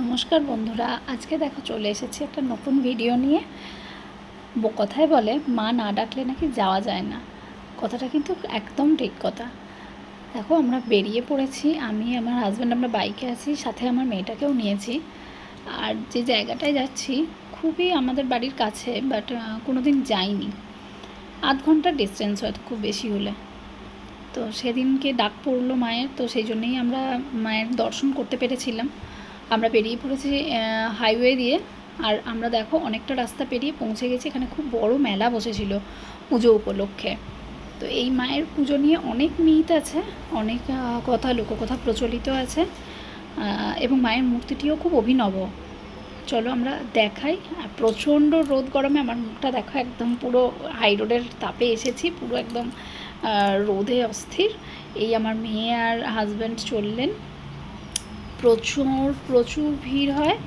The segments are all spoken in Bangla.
নমস্কার বন্ধুরা, আজকে দেখো চলে এসেছি একটা নতুন ভিডিও নিয়ে। কথায় বলে মা না ডাকলে নাকি যাওয়া যায় না, কথাটা কিন্তু একদম ঠিক কথা। দেখো আমরা বেরিয়ে পড়েছি, আমি আমার হাজব্যান্ড আমরা বাইকে আছি, সাথে আমার মেয়েটাকেও নিয়েছি। আর যে জায়গাটায় যাচ্ছি খুবই আমাদের বাড়ির কাছে, বাট কোনো দিন যাইনি। আধ ঘন্টার ডিস্টেন্স হয়তো খুব বেশি হলে। তো সেদিনকে ডাক পড়লো মায়ের, তো সেই জন্যেই আমরা মায়ের দর্শন করতে পেরেছিলাম। আমরা বেরিয়ে পড়েছি হাইওয়ে দিয়ে। আর আমরা দেখো অনেকটা রাস্তা পেরিয়ে পৌঁছে গেছি। এখানে খুব বড় মেলা বসেছিল পুজো উপলক্ষে। তো এই মায়ের পুজো নিয়ে অনেক মিথ আছে, অনেক কথা লোককথা প্রচলিত আছে, এবং মায়ের মূর্তিটিও খুব অভিনব। চলো আমরা দেখাই। প্রচণ্ড রোদ গরমে আমার মুখটা দেখো, একদম পুরো হাই রোডের তাপে এসেছি, পুরো একদম রোদে অস্থির। এই আমার মেয়ে আর হাজব্যান্ড চললেন। প্রচুর প্রচুর ভিড় হয়,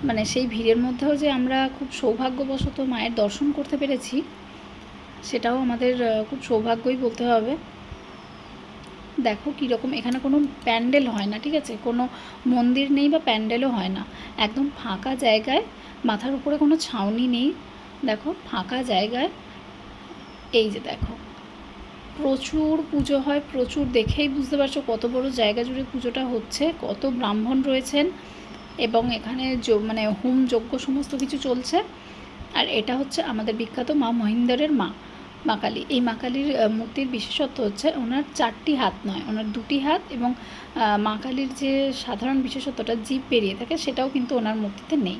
মানে সেই ভিড়ের মধ্যেও যে আমরা খুব সৌভাগ্যবশত মায়ের দর্শন করতে পেরেছি, সেটাও আমাদের খুব সৌভাগ্যই বলতে হবে। দেখো কীরকম, এখানে কোনো প্যান্ডেল হয় না, ঠিক আছে, কোনো মন্দির নেই বা প্যান্ডেলও হয় না। একদম ফাঁকা জায়গায়, মাথার উপরে কোনো ছাউনি নেই, দেখো ফাঁকা জায়গায়। এই যে দেখো, প্রচুর পুজো হয়, প্রচুর, দেখেই বুঝতে পারছো কত বড় জায়গা জুড়ে পুজোটা হচ্ছে, কত ব্রাহ্মণ রয়েছেন, এবং এখানে মানে হোম যজ্ঞ সমস্ত কিছু চলছে। আর এটা হচ্ছে আমাদের বিখ্যাত মা মহিন্দ্রের মা কালী। এই মা কালীর মূর্তির বিশেষত্ব হচ্ছে ওনার 4টি হাত নয়, ওনার 2টি হাত, এবং মা কালীর যে সাধারণ বিশেষত্বটা জিভ বেরিয়ে থাকে, সেটাও কিন্তু ওনার মূর্তিতে নেই।